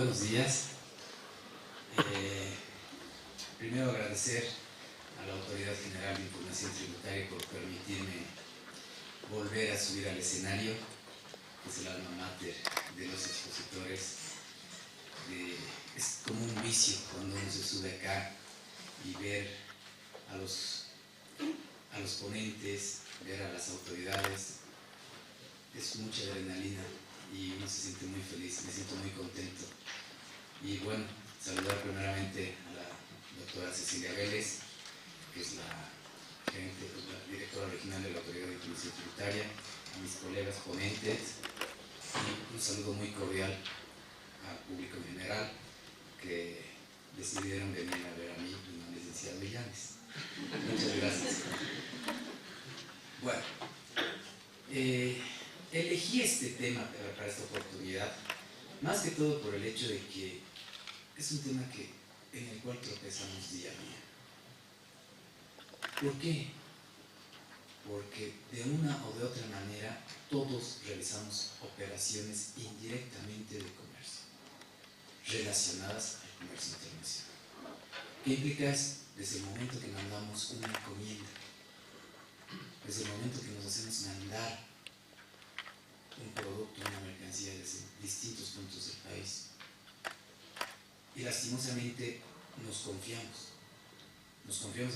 buenos días. Primero agradecer a la Autoridad General de Información Tributaria por permitirme volver a subir al escenario, que es el alma mater de los expositores. Es como un vicio cuando uno se sube acá y ver a los ponentes, ver a las autoridades. Es mucha adrenalina y uno se siente muy feliz, me siento muy contento. Y bueno, saludar primeramente a la doctora Cecilia Vélez, que es la directora regional de la Autoridad de Información Tributaria, a mis colegas ponentes, y un saludo muy cordial al público en general que decidieron venir a ver a mí y no al licenciado Villanes. Muchas gracias. Bueno, elegí este tema para esta oportunidad, más que todo por el hecho de que es un tema en el cual tropezamos día a día. ¿Por qué? Porque de una o de otra manera todos realizamos operaciones indirectamente de comercio, relacionadas al comercio internacional. ¿Qué implica eso? Desde el momento que mandamos una encomienda, desde el momento que nos hacemos mandar un producto, una mercancía desde distintos puntos del país. Y lastimosamente nos confiamos en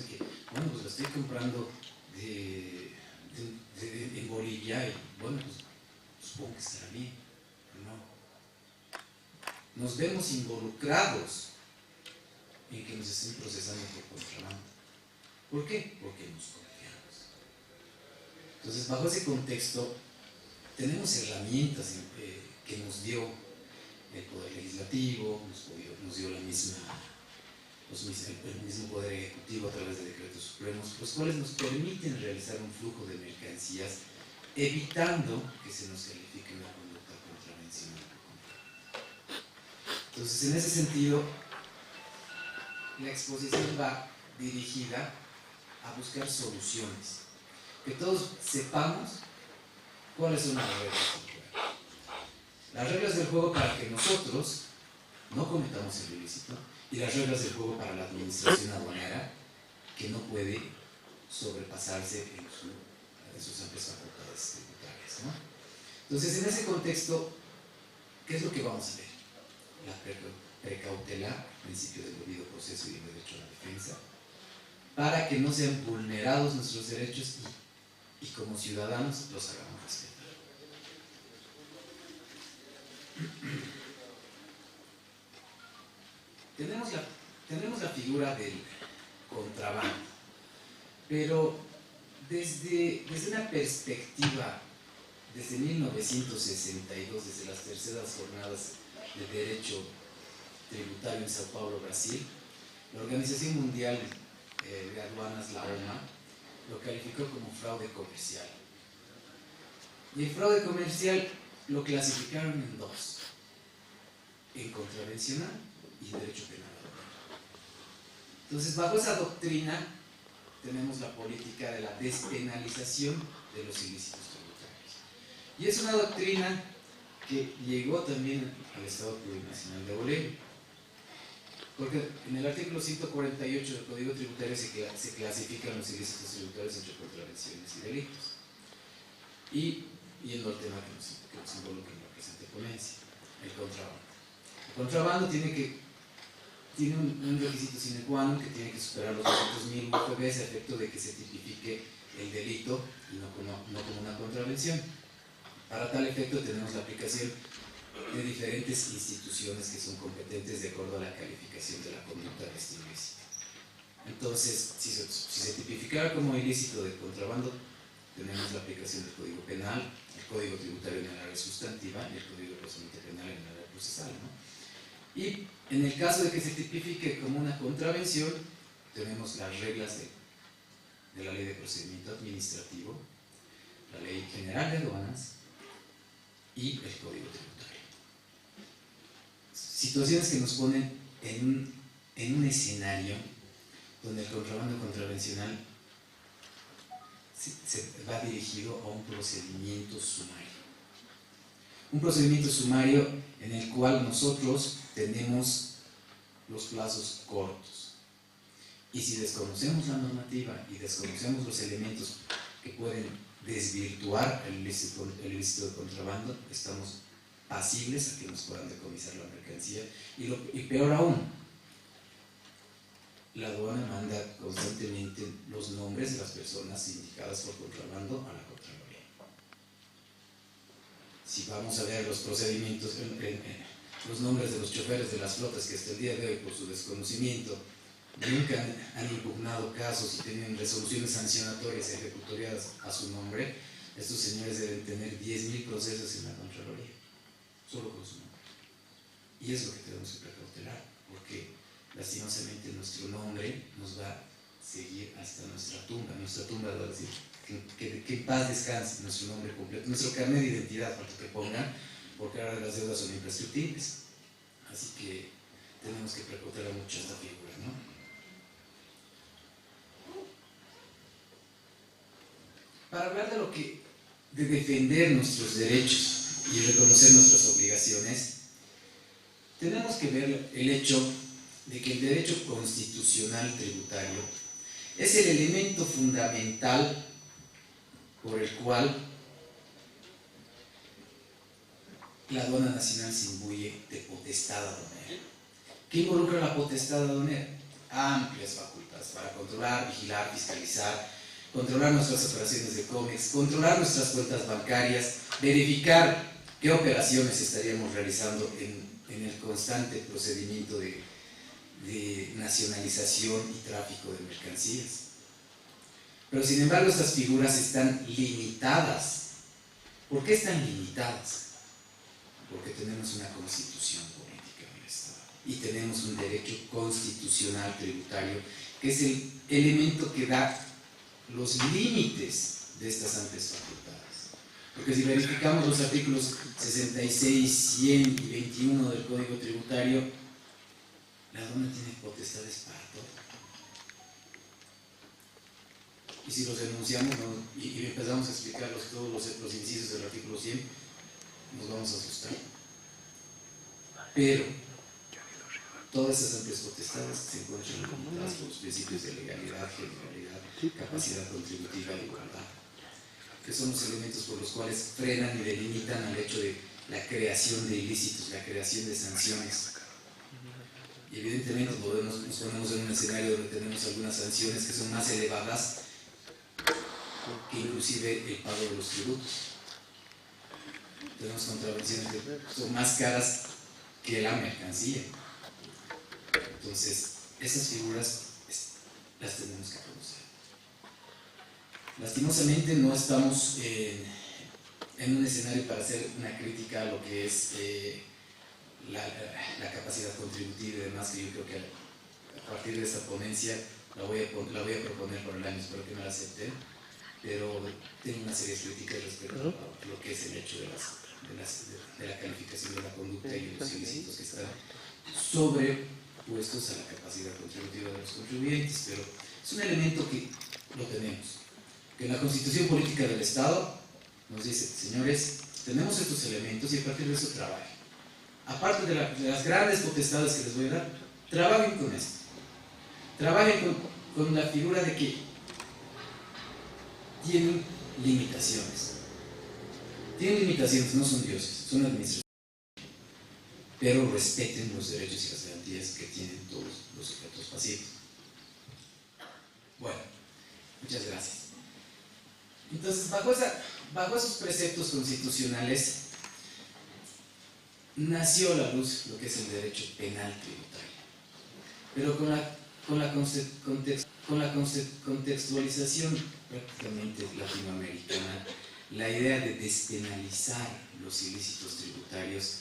que, bueno, pues lo estoy comprando en Bolivia y bueno, pues supongo que estará bien, pero no. Nos vemos involucrados en que nos estén procesando por contrabando. ¿Por qué? Porque nos confiamos. Entonces, bajo ese contexto, tenemos herramientas que nos dio el Poder Legislativo, nos dio el mismo Poder Ejecutivo a través de decretos supremos, los cuales nos permiten realizar un flujo de mercancías evitando que se nos califique una conducta contravencional. Entonces, en ese sentido, la exposición va dirigida a buscar soluciones, que todos sepamos cuáles son las reglas del juego. Las reglas del juego para que nosotros no cometamos el ilícito y las reglas del juego para la administración aduanera, que no puede sobrepasarse en sus amplias facultades tributarias, ¿no? Entonces, en ese contexto, ¿qué es lo que vamos a ver? La precautelar, principio del debido proceso y el derecho a la defensa, para que no sean vulnerados nuestros derechos y como ciudadanos los hagamos respetar. Tenemos la figura del contrabando, pero desde una perspectiva, desde 1962, desde las terceras jornadas de derecho tributario en Sao Paulo, Brasil, la Organización Mundial de Aduanas, la OMA, lo calificó como fraude comercial. Y el fraude comercial lo clasificaron en dos: en contravencional y derecho penal. Entonces, bajo esa doctrina tenemos la política de la despenalización de los ilícitos tributarios. Y es una doctrina que llegó también al Estado Plurinacional de Bolivia, porque en el artículo 148 del Código Tributario se clasifican los ilícitos tributarios entre contravenciones y delitos. Y yendo al tema que nos involucra en la presente ponencia, el contrabando. El contrabando tiene un requisito sine qua non, que tiene que superar los 200.000 UTBs a efecto de que se tipifique el delito y no como una contravención. Para tal efecto tenemos la aplicación de diferentes instituciones que son competentes de acuerdo a la calificación de la conducta de este ilícito. Entonces, si se tipificara como ilícito de contrabando, tenemos la aplicación del Código Penal, el Código Tributario en el área sustantiva y el Código de Procedimiento Penal en el área procesal, ¿no? Y en el caso de que se tipifique como una contravención, tenemos las reglas de la Ley de Procedimiento Administrativo, la Ley General de Aduanas y el Código Tributario. Situaciones que nos ponen en un escenario donde el contrabando contravencional se va dirigido a un procedimiento sumario. Un procedimiento sumario en el cual nosotros tenemos los plazos cortos. Y si desconocemos la normativa y desconocemos los elementos que pueden desvirtuar el ilícito de contrabando, estamos pasibles a que nos puedan decomisar la mercancía. Y peor aún, la aduana manda constantemente los nombres de las personas indicadas por contrabando a la Contraloría. Si vamos a ver los procedimientos, los nombres de los choferes de las flotas que hasta el día de hoy, por su desconocimiento, nunca han impugnado casos y tienen resoluciones sancionatorias ejecutoriadas a su nombre, estos señores deben tener 10.000 procesos en la Contraloría, solo con su nombre. Y es lo que tenemos que precautelar, porque lastimosamente nuestro nombre nos va a seguir hasta nuestra tumba va a decir que en paz descanse nuestro nombre completo, nuestro carnet de identidad, para que pongan, porque ahora las deudas son imprescriptibles. Así que tenemos que precautelar mucho esta figura, ¿no? Para hablar de defender nuestros derechos y reconocer nuestras obligaciones, tenemos que ver el hecho de que el derecho constitucional tributario es el elemento fundamental por el cual la aduana nacional se imbuye de potestad aduanera. ¿Qué involucra la potestad aduanera? Amplias facultades para controlar, vigilar, fiscalizar, controlar nuestras operaciones de COMEX, controlar nuestras cuentas bancarias, verificar qué operaciones estaríamos realizando en el constante procedimiento de nacionalización y tráfico de mercancías. Pero sin embargo estas figuras están limitadas. ¿Por qué están limitadas? Porque tenemos una constitución política en el Estado y tenemos un derecho constitucional tributario que es el elemento que da los límites de estas amplias facultades. Porque si verificamos los artículos 66, 100 y 21 del Código Tributario, la aduana tiene potestades para todo. Y si los enunciamos, ¿no? y empezamos a explicar todos los incisos del artículo 100, nos vamos a asustar. Pero todas esas amplias potestades se encuentran limitadas por los principios de legalidad, generalidad, capacidad contributiva y igualdad, que son los elementos por los cuales frenan y delimitan al hecho de la creación de ilícitos, la creación de sanciones. Y evidentemente nos ponemos en un escenario donde tenemos algunas sanciones que son más elevadas que inclusive el pago de los tributos. Tenemos contravenciones que son más caras que la mercancía. Entonces, esas figuras las tenemos que conocer. Lastimosamente no estamos en un escenario para hacer una crítica a lo que es la capacidad contributiva y demás, que yo creo que a partir de esta ponencia la voy a proponer por el año, espero que me la acepten, pero tengo una serie de críticas respecto a lo que es el hecho de la calificación de la conducta y los ilícitos que están sobrepuestos a la capacidad contributiva de los contribuyentes, pero es un elemento que lo tenemos, que en la Constitución Política del Estado nos dice, señores, tenemos estos elementos y a partir de eso trabajen. Aparte de las grandes potestades que les voy a dar, trabajen con esto. Trabajen con la figura de que tienen limitaciones. Tienen limitaciones, no son dioses, son administraciones. Pero respeten los derechos y las garantías que tienen todos los sujetos pasivos. Bueno, muchas gracias. Entonces, bajo esos preceptos constitucionales, nació a la luz lo que es el derecho penal tributario. Pero con la contextualización prácticamente latinoamericana, la idea de despenalizar los ilícitos tributarios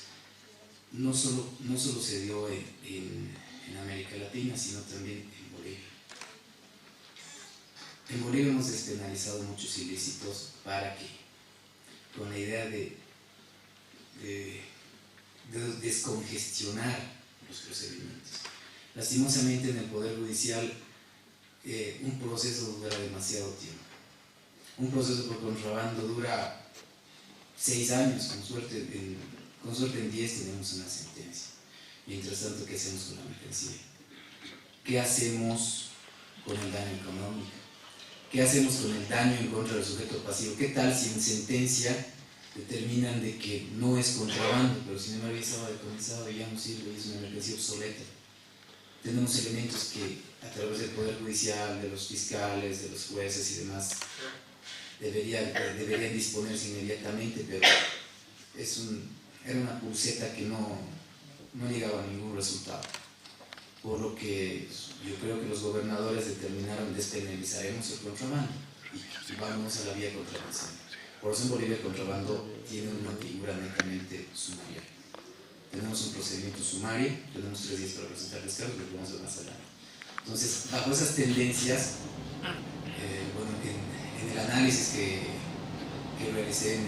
no solo se dio en América Latina, sino también en Bolivia. En Bolivia hemos despenalizado muchos ilícitos para que, con la idea de descongestionar los procedimientos. Lastimosamente en el Poder Judicial un proceso dura demasiado tiempo. Un proceso por contrabando dura 6 años, con suerte en 10 tenemos una sentencia. Mientras tanto, ¿qué hacemos con la mercancía? ¿Qué hacemos con el daño económico? ¿Qué hacemos con el daño en contra del sujeto pasivo? ¿Qué tal si en sentencia determinan de que no es contrabando, pero sin embargo ya estaba decomisado y ya no sirve, y es una mercancía obsoleta? Tenemos elementos que a través del Poder Judicial, de los fiscales, de los jueces y demás deberían disponerse inmediatamente, pero era una pulseta que no llegaba a ningún resultado. Por lo que yo creo que los gobernadores determinaron despenalizaremos el contrabando y vamos a la vía contravención. Por eso en Bolivia el contrabando tiene una figura netamente sumaria. Tenemos un procedimiento sumario, tenemos 3 días para presentar descargos, lo vamos a ver más adelante. Entonces, bajo esas tendencias, en el análisis que realicé en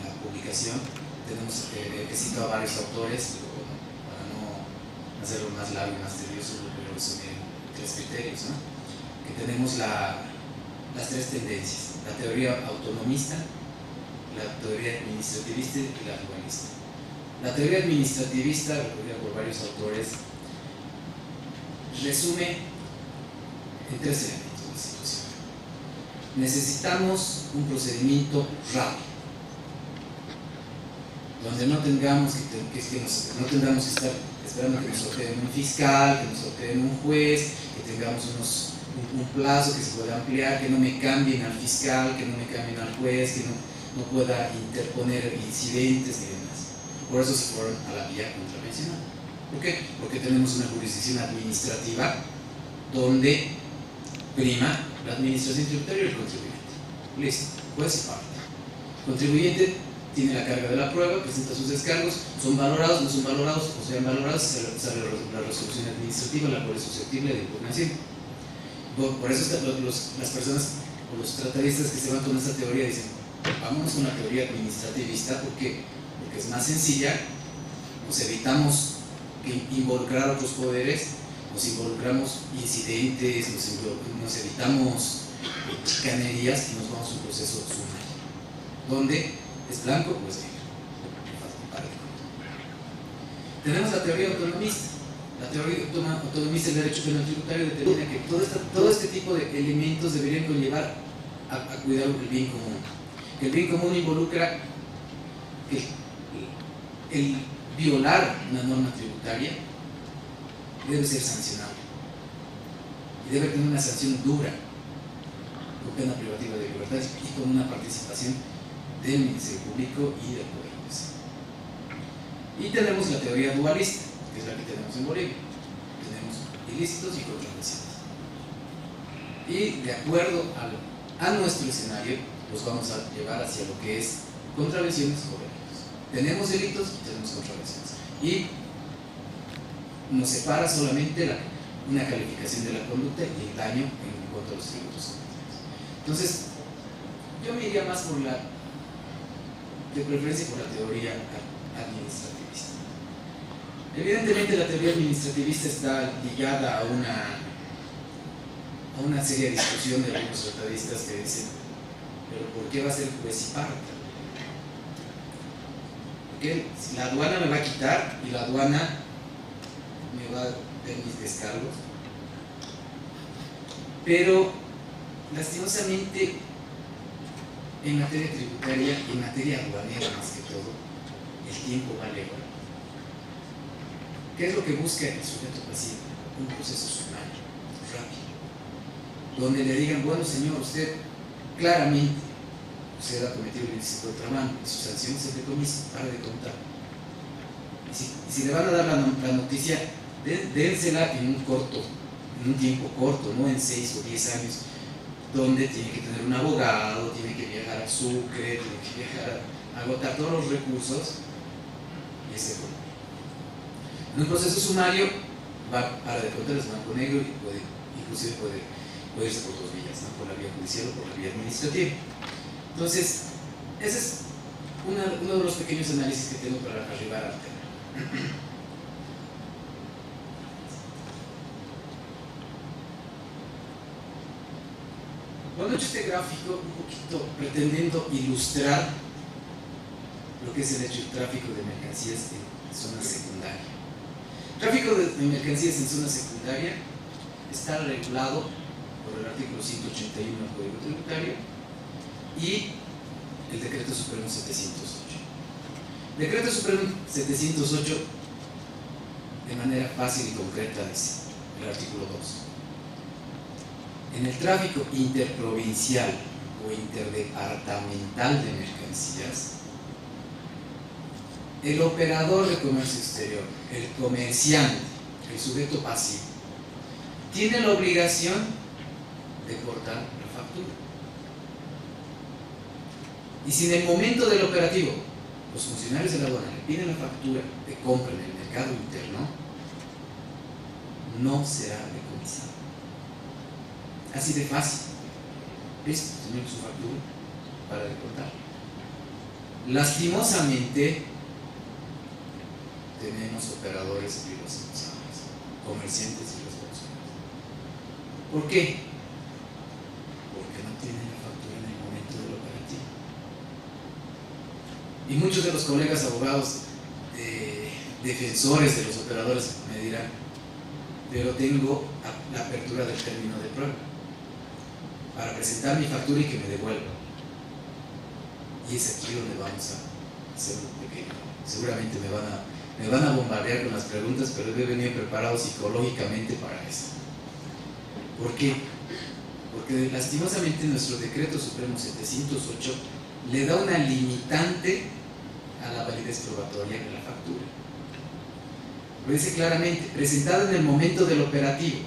la publicación, he citado a varios autores, pero bueno, para no hacerlo más largo y más tedioso, lo resumí en 3 criterios, ¿no? Que tenemos las 3 tendencias: la teoría autonomista, la teoría administrativista y la dualista. La teoría administrativista, recogida por varios autores, resume en 3 elementos la situación. Necesitamos un procedimiento rápido, donde no tengamos que estar esperando que nos ordenen un fiscal, que nos ordenen un juez, que tengamos un plazo que se pueda ampliar, que no me cambien al fiscal, que no me cambien al juez, que no pueda interponer incidentes ni demás. Por eso se fueron a la vía contravencional. ¿Por qué? Porque tenemos una jurisdicción administrativa donde prima la administración tributaria y el contribuyente. Listo, juez y parte. El contribuyente tiene la carga de la prueba, presenta sus descargos, son valorados, no son valorados, o sean valorados, sale la resolución administrativa, la cual es susceptible de impugnación. Por eso las personas o los tratadistas que se van con esta teoría dicen, vámonos con la teoría administrativista, porque es más sencilla, nos evitamos involucrar a otros poderes, nos involucramos incidentes, nos evitamos canerías y nos vamos a un proceso sumario, donde es blanco o es negro. Tenemos la teoría autonomista. La teoría autonomista del derecho penal tributario determina que todo este tipo de elementos deberían conllevar a cuidar el bien común. El bien común involucra el violar una norma tributaria debe ser sancionado y debe tener una sanción dura, con pena privativa de libertad y con una participación del Ministerio Público y del Poder Judicial. Y tenemos la teoría dualista, que es la que tenemos en Bolivia. Tenemos ilícitos y contravenciones. Y de acuerdo a nuestro escenario, los vamos a llevar hacia lo que es contravenciones o delitos. Tenemos delitos y tenemos contravenciones. Y nos separa solamente una calificación de la conducta y el daño en cuanto a los tributos cometidos. Entonces, yo me iría más de preferencia por la teoría administrativista. Evidentemente la teoría administrativista está ligada a una seria discusión de algunos tratadistas que dicen, pero ¿por qué va a ser juez y parte? Porque la aduana me va a quitar y la aduana me va a dar mis descargos, pero lastimosamente en materia tributaria y en materia aduanera más que todo, el tiempo vale oro. ¿Qué es lo que busca el sujeto pasivo? Un proceso sumario, rápido, donde le digan, bueno señor, usted claramente ha cometido el ilícito de contrabando y su sanción es el decomiso, para de contar. Y si le van a dar la noticia, dénsela en un tiempo corto, no en 6 o 10 años, donde tiene que tener un abogado, tiene que viajar a Sucre, tiene que viajar a agotar todos los recursos y ese es el en un proceso sumario va para de contar, es blanco negro y inclusive puede irse por 2 vías, ¿no? Por la vía judicial o por la vía administrativa. Entonces, ese es uno de los pequeños análisis que tengo para arribar al tema. Bueno, he hecho este gráfico un poquito pretendiendo ilustrar lo que es el hecho del tráfico de mercancías en zona secundaria. El tráfico de mercancías en zona secundaria está regulado por el artículo 181 del Código Tributario y el Decreto Supremo 708. Decreto Supremo 708, de manera fácil y concreta, dice el artículo 2: en el tráfico interprovincial o interdepartamental de mercancías, el operador de comercio exterior, el comerciante, el sujeto pasivo, tiene la obligación de cortar la factura. Y si en el momento del operativo los funcionarios de la aduana le piden la factura de compra en el mercado interno, no será decomisado. Así de fácil. ¿Listo? Tenemos su factura para deportar. Lastimosamente, tenemos operadores irresponsables, comerciantes irresponsables. ¿Por qué? Porque no tienen la factura en el momento del operativo. Y muchos de los colegas abogados, defensores de los operadores, me dirán: pero tengo la apertura del término de prueba para presentar mi factura y que me devuelva. Y es aquí donde vamos a hacer un pequeño. Seguramente me van a bombardear con las preguntas, pero he venido preparado psicológicamente para eso. ¿Por qué? Porque lastimosamente nuestro Decreto Supremo 708 le da una limitante a la validez probatoria de la factura. Lo dice claramente: presentado en el momento del operativo.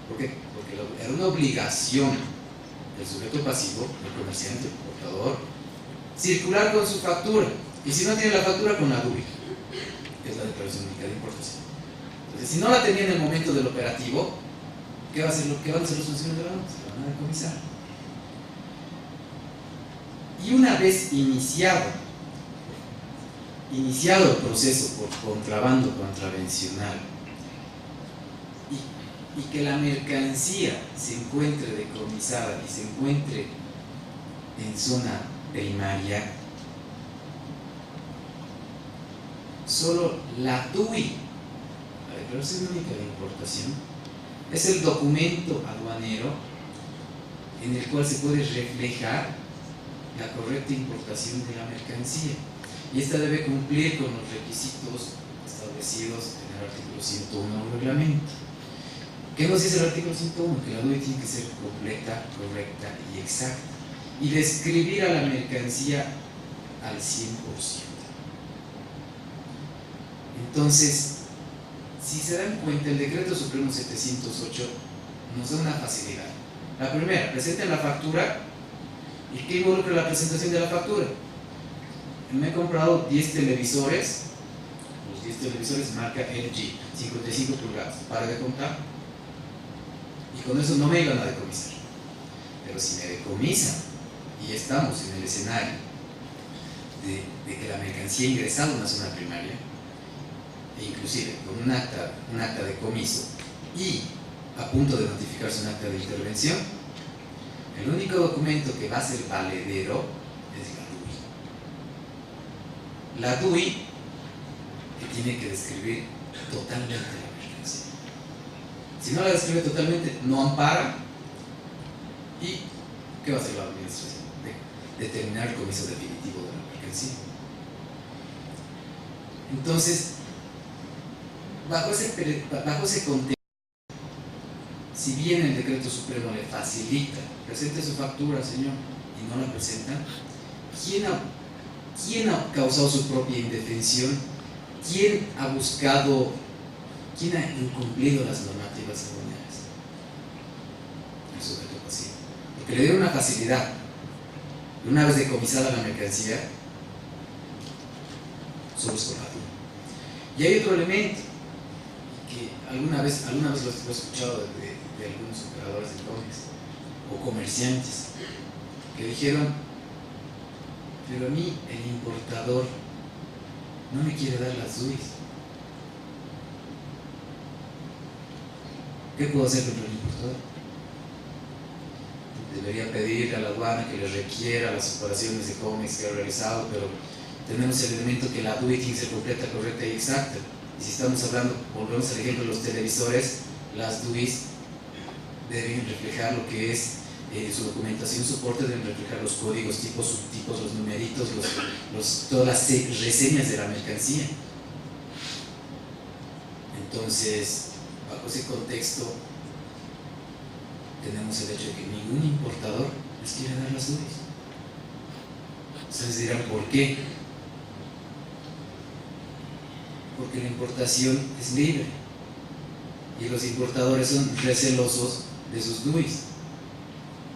¿Por qué? Porque era una obligación del sujeto pasivo, del comerciante, del portador, circular con su factura. Y si no tiene la factura, con la DUI, que es la declaración única de importación. Entonces, si no la tenía en el momento del operativo, ¿qué van a hacer los funcionarios de la aduana? Se la van a decomisar. Y una vez iniciado el proceso por contrabando contravencional y que la mercancía se encuentre decomisada y se encuentre en zona primaria, solo la DUI, la declaración única de importación, es el documento aduanero en el cual se puede reflejar la correcta importación de la mercancía, y esta debe cumplir con los requisitos establecidos en el artículo 101 del reglamento. ¿Qué nos dice el artículo 101? Que la DUI tiene que ser completa, correcta y exacta, y describir a la mercancía al 100%. Entonces, si se dan cuenta, el Decreto Supremo 708 nos da una facilidad. La primera: presenten la factura. ¿Y qué involucra la presentación de la factura? Me he comprado 10 televisores, los 10 televisores marca LG, 55 pulgadas, para de contar, y con eso no me iban a decomisar. Pero si me decomisan y estamos en el escenario de que la mercancía ha ingresado a una zona primaria, e inclusive con un acta de comiso y a punto de notificarse un acta de intervención, el único documento que va a ser valedero es la DUI, que tiene que describir totalmente la mercancía. Si no la describe totalmente, no ampara. ¿Y qué va a hacer la administración? Determinar el comiso definitivo de la mercancía. Entonces, bajo ese contexto, si bien el Decreto Supremo le facilita: presente su factura, señor, y no la presenta, ¿quién ha causado su propia indefensión? ¿Quién ha incumplido las normativas aduaneras? El sujeto pasivo. Porque le dio una facilidad. Una vez decomisada la mercancía, solo es con la DUI. Y hay otro elemento que alguna vez lo he escuchado de algunos operadores de cómics o comerciantes que dijeron: pero a mí el importador no me quiere dar las DUIs. ¿Qué puedo hacer contra el importador? Debería pedirle a la aduana que le requiera las operaciones de cómics que ha realizado, pero tenemos el elemento que la DUI tiene que ser completa, correcta y exacta. Y si estamos hablando, volvemos al ejemplo de los televisores, las DUIs deben reflejar lo que es su documentación, soporte, deben reflejar los códigos, tipos, subtipos, los numeritos, todas las reseñas de la mercancía. Entonces, bajo ese contexto, tenemos el hecho de que ningún importador les quiere dar las DUIs. Ustedes dirán, ¿por qué? Porque la importación es libre y los importadores son recelosos de sus DUIs.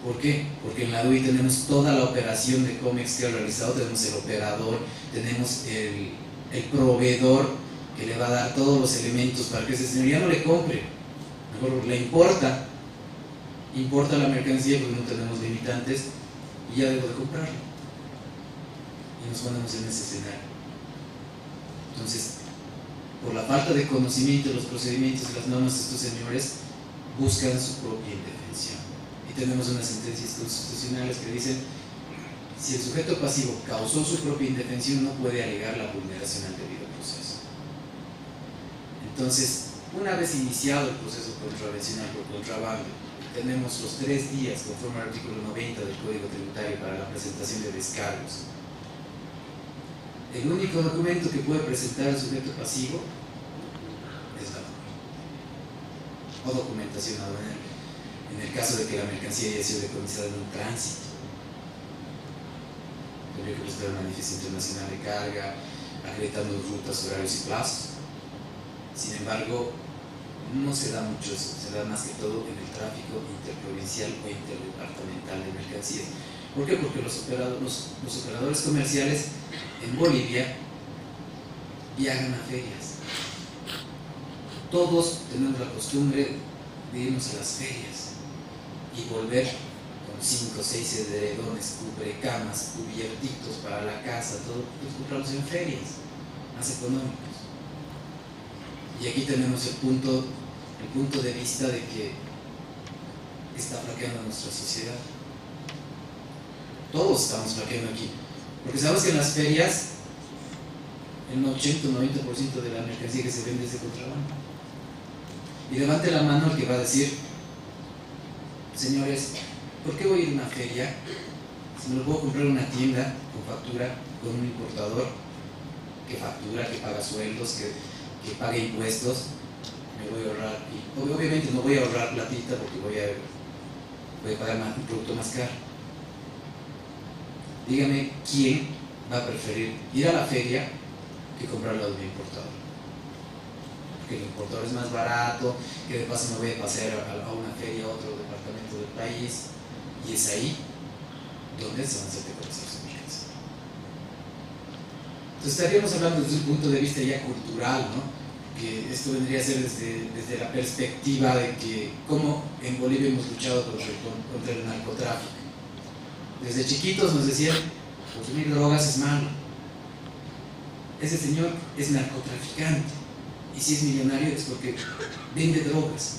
¿Por qué? Porque en la DUI tenemos toda la operación de COMEX que ha realizado, tenemos el operador, tenemos el proveedor que le va a dar todos los elementos para que ese señor ya no le compre, mejor le importa la mercancía porque no tenemos limitantes y ya debo de comprarlo. Y nos ponemos en ese escenario. Entonces, por la falta de conocimiento de los procedimientos y las normas, estos señores buscan su propia indefensión. Y tenemos unas sentencias constitucionales que dicen: si el sujeto pasivo causó su propia indefensión, no puede alegar la vulneración al debido proceso. Entonces, una vez iniciado el proceso contravencional por contrabando, tenemos los 3 días conforme al artículo 90 del Código Tributario para la presentación de descargos. El único documento que puede presentar el sujeto pasivo es la DUI o documentación aduanera, en el caso de que la mercancía haya sido decomisada en un tránsito. Tendría que presentar un manifiesto internacional de carga, acreditando rutas, horarios y plazos. Sin embargo, no se da mucho eso, se da más que todo en el tráfico interprovincial o interdepartamental de mercancías. ¿Por qué? Porque los operadores comerciales en Bolivia viajan a ferias. Todos tenemos la costumbre de irnos a las ferias y volver con 5 o 6 edredones, cubrecamas, cubiertitos para la casa, todo, los compramos en ferias más económicos. Y aquí tenemos el punto de vista de que está flaqueando nuestra sociedad. Todos estamos flaqueando aquí, porque sabemos que en las ferias el 80 o 90% de la mercancía que se vende es de contrabando. Y levante la mano el que va a decir: señores, ¿por qué voy a ir a una feria si me lo puedo comprar en una tienda con factura, con un importador que factura, que paga sueldos, que paga impuestos? Me voy a ahorrar, y obviamente no voy a ahorrar platita porque voy a pagar un producto más caro. Dígame, ¿quién va a preferir ir a la feria que comprarlo de un importador? Porque el importador es más barato, que de paso me voy a pasear a una feria a otro departamento del país, y es ahí donde se van a hacer de conocer su mercancía. Entonces estaríamos hablando desde un punto de vista ya cultural, ¿no? Que esto vendría a ser desde la perspectiva de que cómo en Bolivia hemos luchado contra el narcotráfico. Desde chiquitos nos decían: consumir drogas es malo, ese señor es narcotraficante, y si es millonario es porque vende drogas.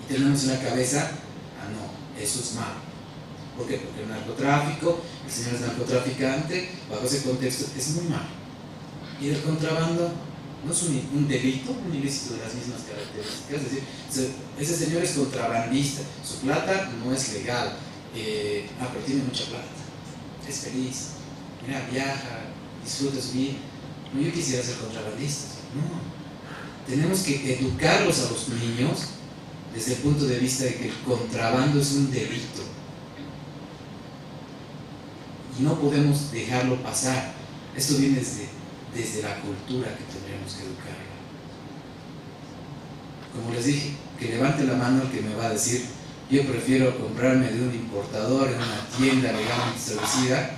Y tenemos en la cabeza: ah, no, eso es malo. ¿Por qué? Porque el narcotráfico, el señor es narcotraficante, bajo ese contexto es muy malo. Y el contrabando no es un delito, un ilícito de las mismas características. Es decir, ese señor es contrabandista, su plata no es legal, pero tiene mucha plata, es feliz, mira, viaja, disfruta su vida. No, yo quisiera ser contrabandista. No, tenemos que educarlos a los niños desde el punto de vista de que el contrabando es un delito y no podemos dejarlo pasar. Esto viene desde la cultura que tendríamos que educar. Como les dije, que levante la mano el que me va a decir: yo prefiero comprarme de un importador en una tienda legalmente establecida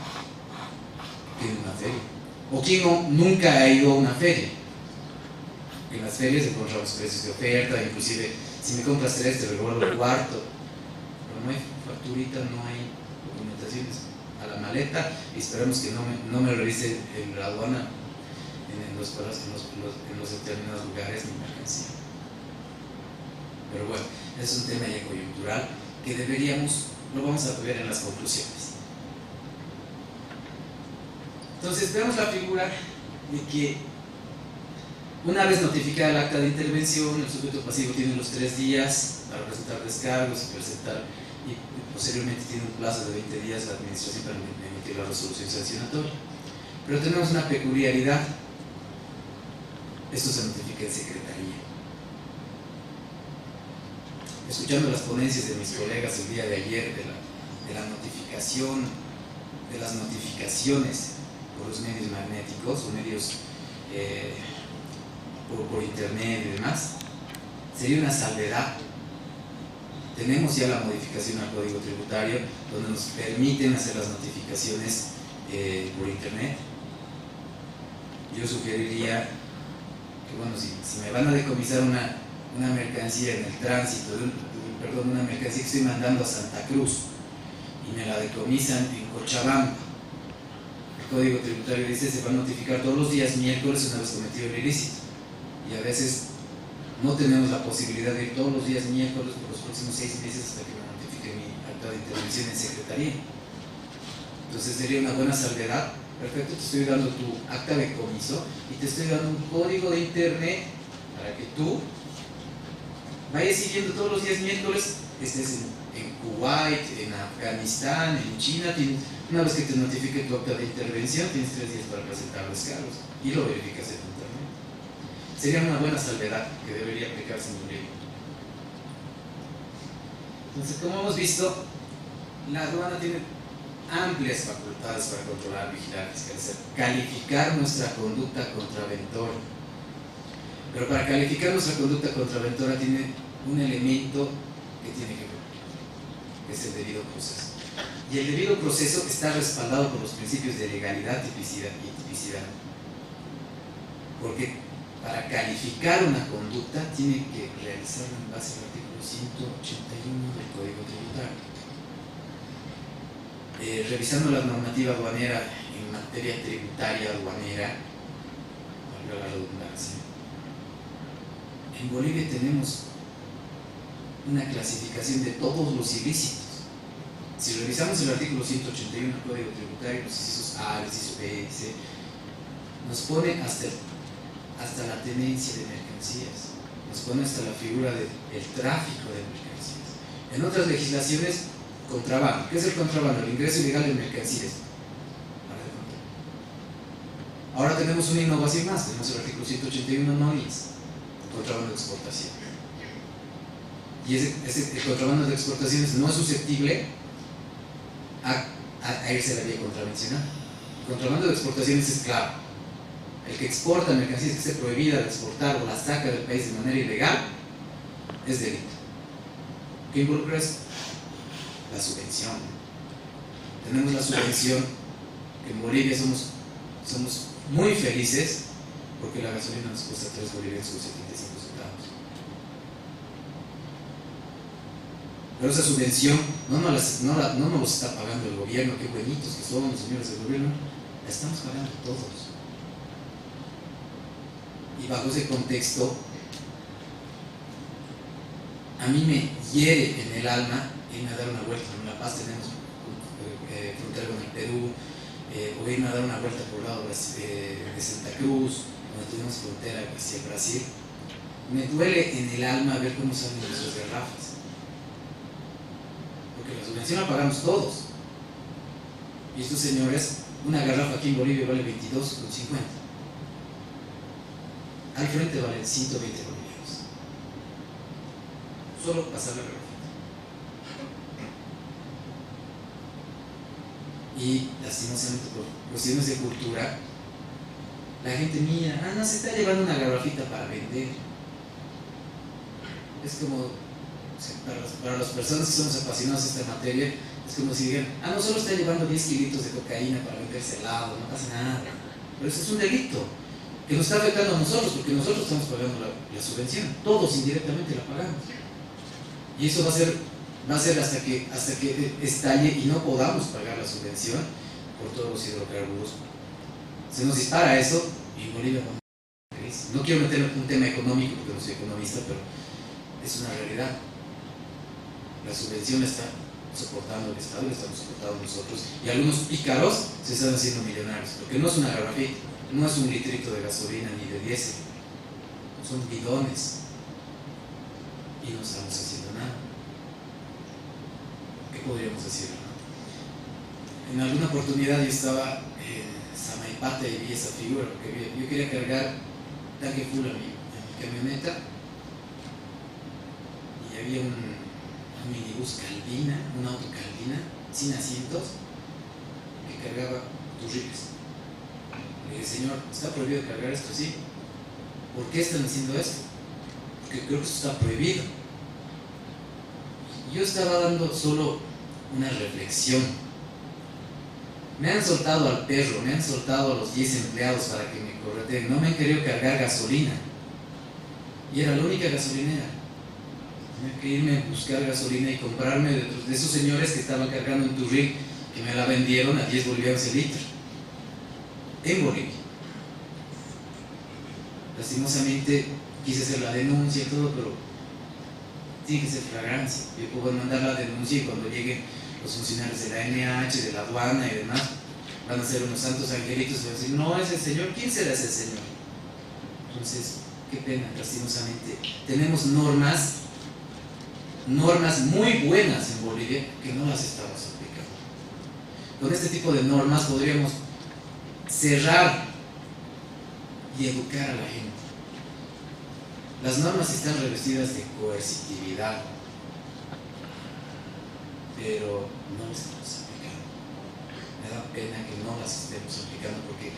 que en una feria. O quien nunca ha ido a una feria. En las ferias encontramos precios de oferta, inclusive si me compras 3 te regalo el cuarto, pero no hay facturita, no hay documentaciones. A la maleta, y esperemos que no me revise en la aduana en los determinados lugares mi mercancía. Pero bueno, es un tema ya coyuntural que lo vamos a ver en las conclusiones. Entonces vemos la figura de que una vez notificada el acta de intervención, el sujeto pasivo tiene los 3 días para presentar descargos y posteriormente tiene un plazo de 20 días la administración para emitir la resolución sancionatoria. Pero tenemos una peculiaridad: esto se notifica en secretaría. Escuchando las ponencias de mis colegas el día de ayer de la notificación, de las notificaciones por los medios magnéticos o medios por internet y demás, sería una salvedad. Tenemos ya la modificación al Código Tributario donde nos permiten hacer las notificaciones por internet. Yo sugeriría que, bueno, si me van a decomisar una mercancía en el tránsito, una mercancía que estoy mandando a Santa Cruz y me la decomisan en Cochabamba, el Código Tributario dice se va a notificar todos los días miércoles una vez cometido el ilícito, y a veces no tenemos la posibilidad de ir todos los días miércoles por los próximos 6 meses hasta que me notifique mi acta de intervención en secretaría. Entonces sería una buena salvedad. Perfecto, te estoy dando tu acta de comiso y te estoy dando un código de internet para que tú vayas siguiendo todos los días miércoles, estés en Kuwait, en Afganistán, en China. Una vez que te notifique tu acta de intervención, tienes 3 días para presentar descargos y lo verificas en internet. Sería una buena salvedad que debería aplicarse en un libro. Entonces, como hemos visto, la aduana tiene amplias facultades para controlar, vigilar, fiscalizar, calificar nuestra conducta contraventora. Pero para calificar nuestra conducta contraventora tiene un elemento que tiene que cumplir, que es el debido proceso. Y el debido proceso está respaldado por los principios de legalidad, tipicidad y tipicidad. Porque para calificar una conducta tiene que realizarlo en base al artículo 181 del Código Tributario. Revisando la normativa aduanera en materia tributaria aduanera, valga la redundancia, en Bolivia tenemos una clasificación de todos los ilícitos. Si revisamos el artículo 181 del Código Tributario, los incisos A, el inciso B, C, nos pone hasta la tenencia de mercancías, nos pone hasta la figura del tráfico de mercancías. En otras legislaciones, contrabando. ¿Qué es el contrabando? El ingreso ilegal de mercancías. Ahora tenemos una innovación más, tenemos el artículo 181 NOIES, contrabando de exportación. Y el contrabando de exportaciones no es susceptible a irse a la vía contravencional. El contrabando de exportaciones es claro. El que exporta mercancías que esté prohibida de exportar o la saca del país de manera ilegal es delito. ¿Qué involucra eso? La subvención. Tenemos la subvención, que en Bolivia somos muy felices porque la gasolina nos cuesta 3 bolivianos con 75 centavos. Pero esa subvención no nos está pagando el gobierno. Qué buenitos que somos, señores del gobierno. La estamos pagando todos. Y bajo ese contexto, a mí me hiere en el alma irme a dar una vuelta. En La Paz tenemos frontera con el Perú, o irme a dar una vuelta por el lado de Santa Cruz, donde tenemos frontera hacia el Brasil. Me duele en el alma ver cómo salen nuestras garrafas, porque la subvención la pagamos todos. Y estos señores, una garrafa aquí en Bolivia vale 22,50. Al frente valen 120 bolivianos. Solo pasar la garrafa. Y lastimosamente por cuestiones de cultura, la gente mira, no, se está llevando una garrafita para vender. Es como, para las personas que somos apasionados de esta materia, es como si digan, no, solo está llevando 10 kilitos de cocaína para venderse helado, no pasa nada. Pero eso es un delito que nos está afectando a nosotros, porque nosotros estamos pagando la subvención, todos indirectamente la pagamos. Y eso va a ser hasta que estalle y no podamos pagar la subvención por todos los hidrocarburos. Se nos dispara eso y en Bolivia no quiero meter un tema económico porque no soy economista, pero es una realidad. La subvención está soportando el Estado, lo estamos soportando nosotros, y algunos pícaros se están haciendo millonarios, porque no es una garrafita, no es un litrito de gasolina ni de diésel, son bidones, y no estamos haciendo nada. ¿Qué podríamos decir? En alguna oportunidad yo estaba en Samaipata y vi esa figura, porque yo quería cargar tanque full a mi camioneta, y había un minibús Calvina, un auto Calvina, sin asientos, que cargaba turriles. Le dije, señor, ¿está prohibido cargar esto? Sí. ¿Por qué están haciendo esto? Porque creo que eso está prohibido. Yo estaba dando solo una reflexión. Me han soltado al perro, me han soltado a los 10 empleados para que me correteen, no me han querido cargar gasolina. Y era la única gasolinera. Tenía que irme a buscar gasolina y comprarme de esos señores que estaban cargando en turril, que me la vendieron a 10 bolivianos el litro. En Bolivia. Lastimosamente quise hacer la denuncia y todo, pero tiene que ser flagrancia. Yo puedo mandar la denuncia y cuando lleguen los funcionarios de la NH, de la aduana y demás, van a ser unos santos angelitos y van a decir, no es el señor, ¿quién será ese señor? Entonces, qué pena, lastimosamente. Tenemos normas muy buenas en Bolivia que no las estamos aplicando. Con este tipo de normas podríamos cerrar y educar a la gente. Las normas están revestidas de coercitividad, pero no las estamos aplicando. Me da pena que no las estemos aplicando, porque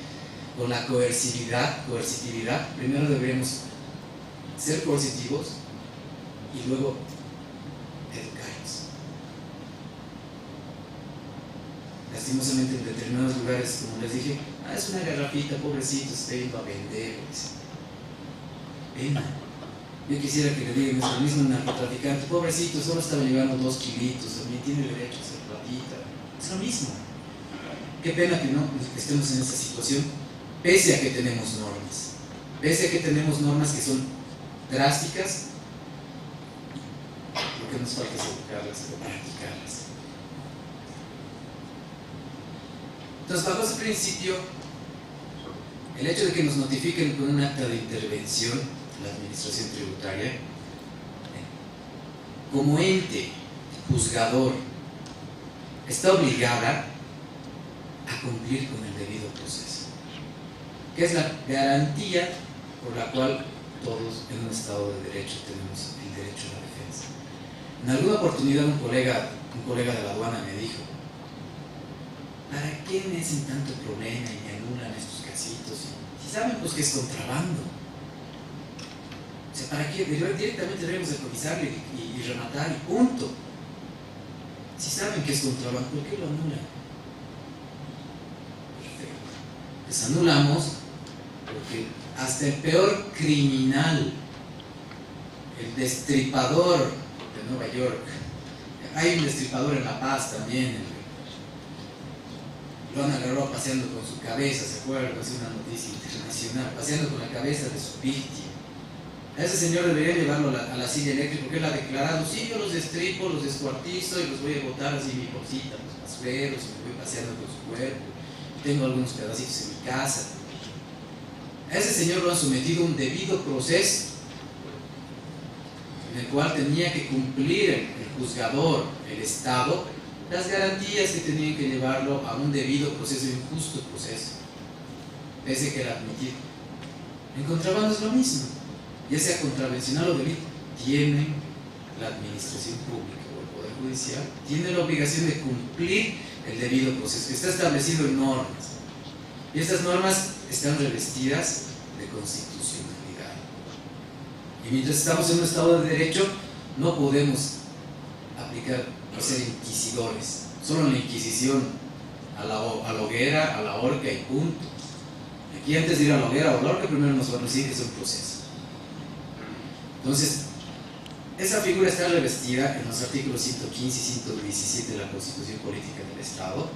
con la coercitividad, primero deberíamos ser coercitivos y luego educarnos. Lastimosamente en determinados lugares, como les dije, es una garrafita, pobrecito, está yendo a vender. Pena. Yo quisiera que le digan eso mismo a un narcotraficante, pobrecito, solo estaba llevando 2 kilitos, también tiene derecho a hacer platita. Es lo mismo. Qué pena que no estemos en esa situación, pese a que tenemos normas. Pese a que tenemos normas que son drásticas, lo que nos falta es educarlas o practicarlas. Entonces, bajo ese principio, el hecho de que nos notifiquen con un acta de intervención la administración tributaria, como ente juzgador, está obligada a cumplir con el debido proceso, que es la garantía por la cual todos en un Estado de Derecho tenemos el derecho a la defensa. En alguna oportunidad un colega de la aduana me dijo, ¿para qué me hacen tanto problema y me anulan estos casitos? Si saben pues que es contrabando. O sea, ¿para qué? Directamente debemos decomisarlo y rematar y punto. Si saben que es contrabando, ¿por qué lo anulan? Perfecto. Les anulamos porque hasta el peor criminal, el destripador de Nueva York, hay un destripador en La Paz también, lo han agarrado paseando con su cabeza, ¿se acuerdan? Es una noticia internacional, paseando con la cabeza de su víctima. A ese señor debería llevarlo a la silla eléctrica, porque él ha declarado, sí, yo los destripo, los descuartizo y los voy a botar así en mi bolsita, los basureros, y me voy paseando con su cuerpo, tengo algunos pedacitos en mi casa. A ese señor lo han sometido a un debido proceso, en el cual tenía que cumplir el juzgador, el Estado, las garantías que tenían que llevarlo a un debido proceso, un justo proceso, pese que era admitido. En contrabando es lo mismo, ya sea contravencional o delito, tiene la administración pública o el Poder Judicial, tiene la obligación de cumplir el debido proceso, que está establecido en normas, y estas normas están revestidas de constitucionalidad. Y mientras estamos en un Estado de Derecho, no podemos aplicar o ser inquisidores, solo en la Inquisición, a la hoguera, a la horca y punto. Aquí antes de ir a la hoguera o a la horca, primero nos van a decir que es un proceso. Entonces, esa figura está revestida en los artículos 115 y 117 de la Constitución Política del Estado,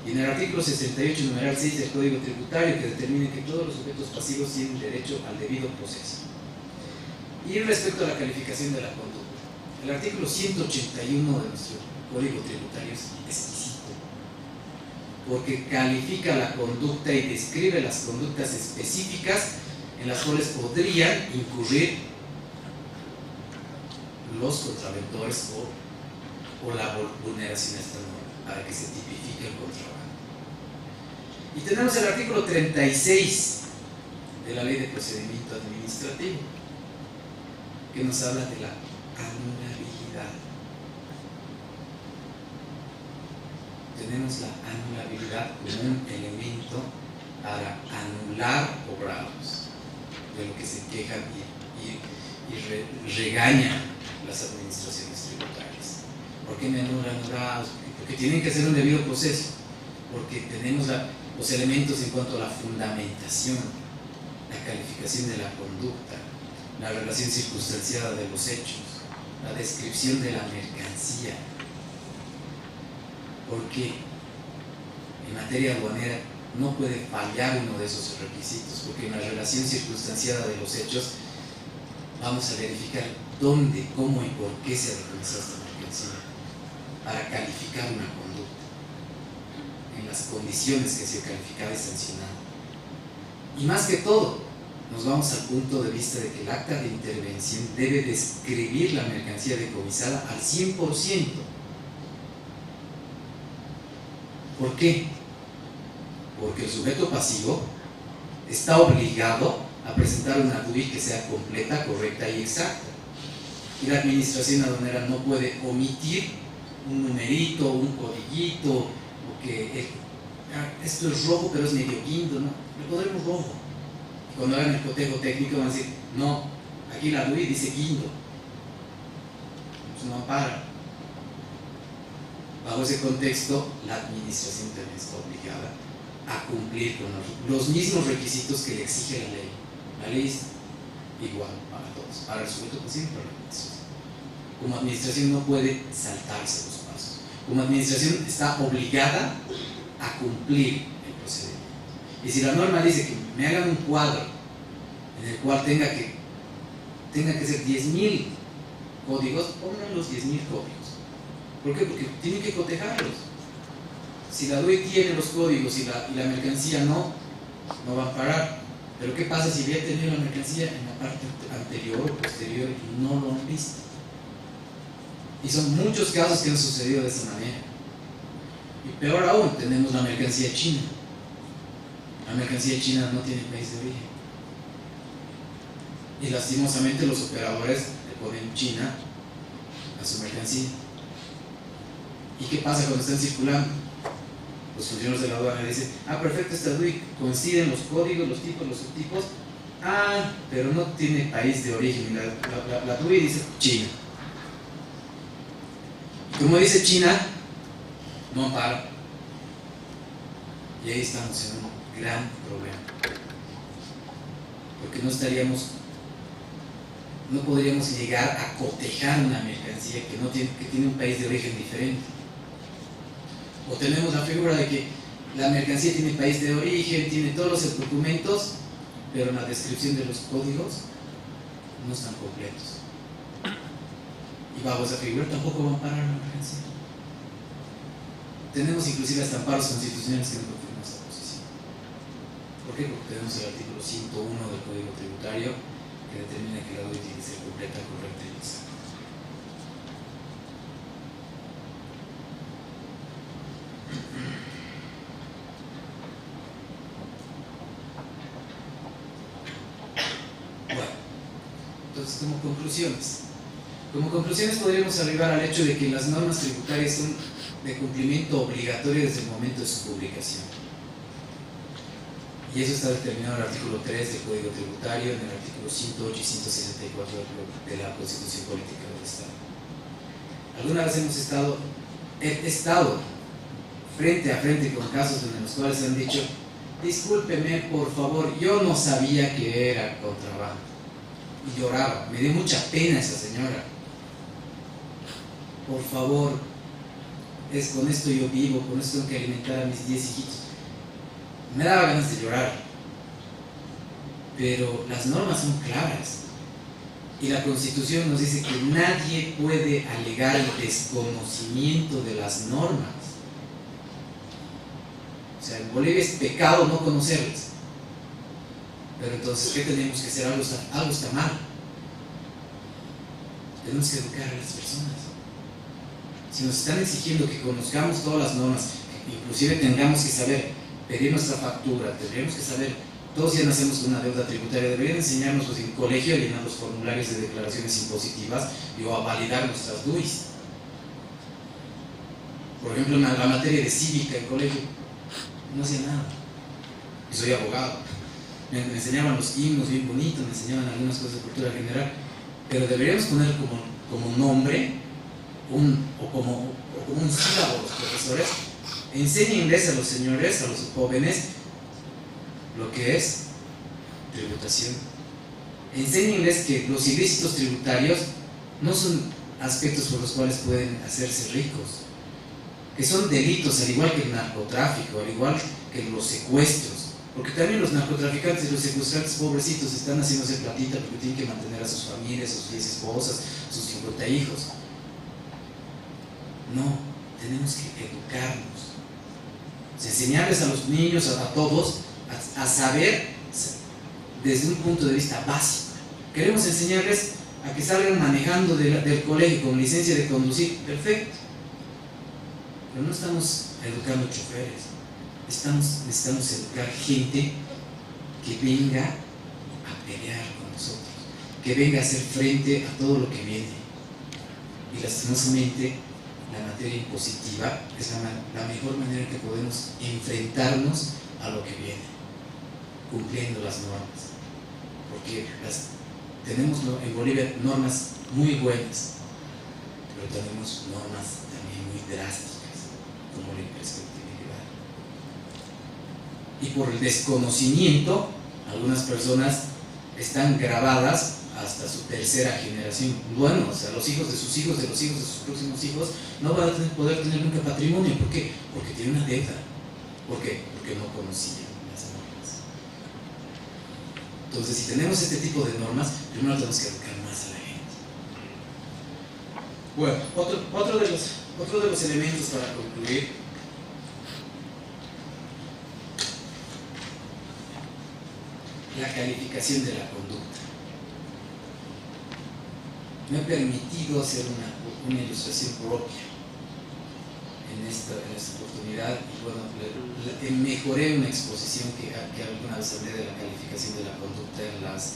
y en el artículo 68, numeral 6 del Código Tributario, que determina que todos los sujetos pasivos tienen derecho al debido proceso. Y respecto a la calificación de la conducta, El artículo 181 de nuestro Código Tributario es exquisito, porque califica la conducta y describe las conductas específicas en las cuales podrían incurrir los contraventores o la vulneración de esta norma, para que se tipifique el contrabando. Y tenemos el artículo 36 de la Ley de Procedimiento Administrativo, que nos habla de la anulabilidad. Tenemos la anulabilidad como un elemento para anular obrados, de lo que se quejan y regañan las administraciones tributarias. ¿Por qué me anulan obrados? Porque tienen que hacer un debido proceso, porque tenemos los elementos en cuanto a la fundamentación, la calificación de la conducta, la relación circunstanciada de los hechos, la descripción de la mercancía. Porque en materia aduanera no puede fallar uno de esos requisitos, porque en la relación circunstanciada de los hechos vamos a verificar dónde, cómo y por qué se reconoce esta mercancía para calificar una conducta, en las condiciones que sea calificada y sancionada. Y más que todo, nos vamos al punto de vista de que el acta de intervención debe describir la mercancía decomisada al 100%. ¿Por qué? Porque el sujeto pasivo está obligado a presentar una DUI que sea completa, correcta y exacta. Y la administración aduanera no puede omitir un numerito, un codiguito, o que esto es rojo pero es medio guindo, ¿no? Le pondremos rojo. Y cuando hagan el cotejo técnico van a decir, no, aquí la DUI dice guindo. Pues no para. Bajo ese contexto, la administración también está obligada a cumplir con los mismos requisitos que le exige la ley. La ley es igual para todos, para el sujeto pasivo y para la administración. Como administración no puede saltarse los pasos. Como administración está obligada a cumplir el procedimiento. Y si la norma dice que me hagan un cuadro en el cual tenga que ser 10.000 códigos, pongan los 10.000 códigos. ¿Por qué? Porque tienen que cotejarlos. Si la DUI tiene los códigos y la mercancía no va a parar. Pero ¿qué pasa si había tenido la mercancía en la parte anterior o posterior y no lo han visto? Y son muchos casos que han sucedido de esa manera. Y peor aún, tenemos la mercancía china. La mercancía china no tiene país de origen. Y lastimosamente los operadores le ponen China a su mercancía. ¿Y qué pasa cuando están circulando? Los funcionarios de la aduana dicen, perfecto, esta DUI coinciden los códigos, los tipos, los subtipos, pero no tiene país de origen. La DUI dice China. Y como dice China, no ampara. Y ahí estamos en un gran problema. Porque no podríamos llegar a cotejar una mercancía que tiene un país de origen diferente. O tenemos la figura de que la mercancía tiene país de origen, tiene todos los documentos, pero en la descripción de los códigos no están completos. Y bajo esa figura tampoco van a parar la mercancía. Tenemos inclusive hasta amparos constitucionales que no confirman esta posición. ¿Por qué? Porque tenemos el artículo 101 del Código Tributario que determina que la DUI tiene que ser completa, correcta y exacta. Bueno, entonces como conclusiones podríamos arribar al hecho de que las normas tributarias son de cumplimiento obligatorio desde el momento de su publicación. Y eso está determinado en el artículo 3 del Código Tributario, en el artículo 108 y 164 de la Constitución Política del Estado. Alguna vez he estado frente a frente con casos en los cuales han dicho, discúlpeme por favor, yo no sabía que era contrabando. Y lloraba, me dio mucha pena esa señora. Por favor, con esto yo vivo, con esto tengo que alimentar a mis 10 hijitos. Me daba ganas de llorar, pero las normas son claras. Y la Constitución nos dice que nadie puede alegar el desconocimiento de las normas. O sea, en Bolivia es pecado no conocerlas. Pero entonces, ¿qué tenemos que hacer? Algo está mal. Tenemos que educar a las personas. Si nos están exigiendo que conozcamos todas las normas, inclusive tengamos que saber pedir nuestra factura, tendríamos que saber, todos ya nacemos con una deuda tributaria, deberían enseñarnos pues, en colegio a llenar los formularios de declaraciones impositivas o a validar nuestras DUIs. Por ejemplo, en la materia de cívica en colegio, no hacía nada. Y soy abogado. Me enseñaban los himnos bien bonitos, me enseñaban algunas cosas de cultura general, pero deberíamos poner como nombre o como un sílabo los profesores. Enséñenles a los señores, a los jóvenes, lo que es tributación. Enséñenles que los ilícitos tributarios no son aspectos por los cuales pueden hacerse ricos, que son delitos al igual que el narcotráfico, al igual que los secuestros, porque también los narcotraficantes y los secuestrantes pobrecitos están haciéndose platita porque tienen que mantener a sus familias, sus 10 esposas, sus 50 hijos. No, tenemos que educarnos, enseñarles a los niños, a todos, a saber desde un punto de vista básico. Queremos enseñarles a que salgan manejando del colegio con licencia de conducir, perfecto, pero no estamos educando choferes. Necesitamos educar gente que venga a pelear con nosotros, que venga a hacer frente a todo lo que viene. Y lastimosamente la materia impositiva es la mejor manera que podemos enfrentarnos a lo que viene, cumpliendo las normas, porque tenemos en Bolivia normas muy buenas, pero tenemos normas también muy drásticas, como la imprescriptibilidad. Y por el desconocimiento, algunas personas están grabadas hasta su tercera generación. Bueno, o sea, los hijos de sus hijos, de los hijos de sus próximos hijos, no van a poder tener nunca patrimonio. ¿Por qué? Porque tienen una deuda. ¿Por qué? Porque no conocían las normas. Entonces, si tenemos este tipo de normas, primero tenemos que educar más a la gente. Bueno, otro de los elementos para concluir, la calificación de la conducta. Me he permitido hacer una ilustración propia en esta oportunidad y bueno, mejoré una exposición que alguna vez hablé de la calificación de la conducta en las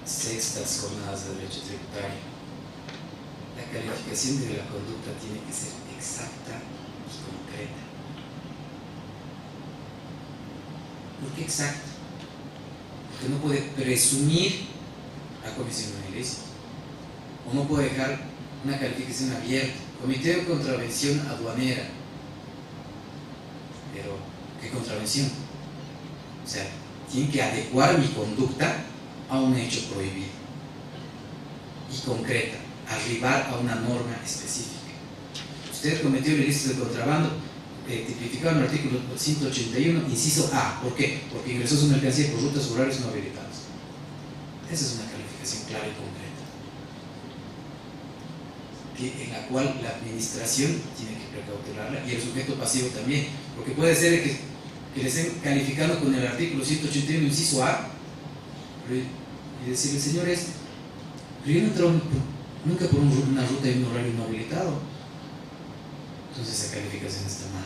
sextas jornadas de derecho tributario. La calificación de la conducta tiene que ser exacta y concreta. ¿Por qué exacta? Porque no puede presumir la comisión de un ilícito, o no puede dejar una calificación abierta. Comité de contravención aduanera, pero ¿qué contravención? O sea, tiene que adecuar mi conducta a un hecho prohibido y concreta, arribar a una norma específica. Usted cometió el ilícito de contrabando, tipificado en el artículo 181, inciso A. ¿Por qué? Porque ingresó su mercancía por rutas o horarios no habilitados. Esa es una calificación clara y concreta, en la cual la administración tiene que precautelarla y el sujeto pasivo también, porque puede ser que le estén calificando con el artículo 181, inciso A, y decirle, señores, pero yo no entró nunca por una ruta y un horario no habilitado. Entonces esa calificación está mal.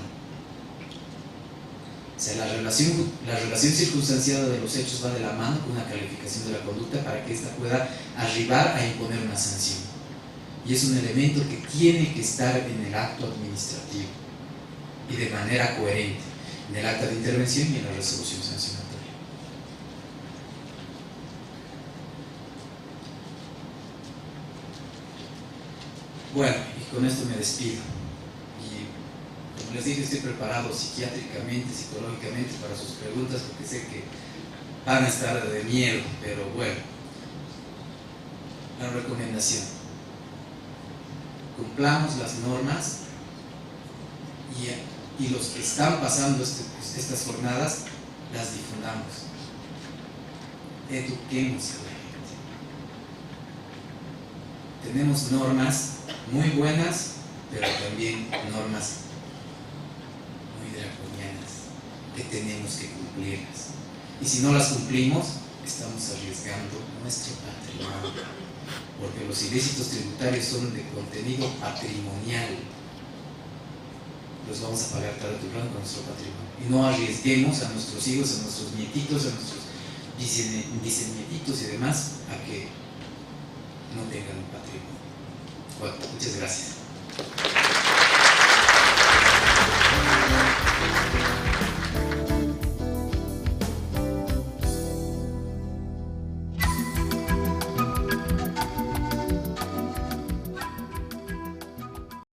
O sea, la relación circunstanciada de los hechos va de la mano con una calificación de la conducta para que ésta pueda arribar a imponer una sanción. Y es un elemento que tiene que estar en el acto administrativo y de manera coherente, en el acta de intervención y en la resolución sancionatoria. Bueno, y con esto me despido. Como les dije, estoy preparado psiquiátricamente, psicológicamente para sus preguntas, porque sé que van a estar de miedo, pero bueno. La recomendación: cumplamos las normas y los que están pasando estas jornadas, las difundamos. Eduquemos a la gente. tenemos normas muy buenas, pero también normas muy draconianas que tenemos que cumplirlas. Y si no las cumplimos, estamos arriesgando nuestro patrimonio, porque los ilícitos tributarios son de contenido patrimonial. Los vamos a pagar tarde o temprano con nuestro patrimonio. Y no arriesguemos a nuestros hijos, a nuestros nietitos, a nuestros bisnietitos y demás a que no tengan un patrimonio. Bueno, muchas gracias.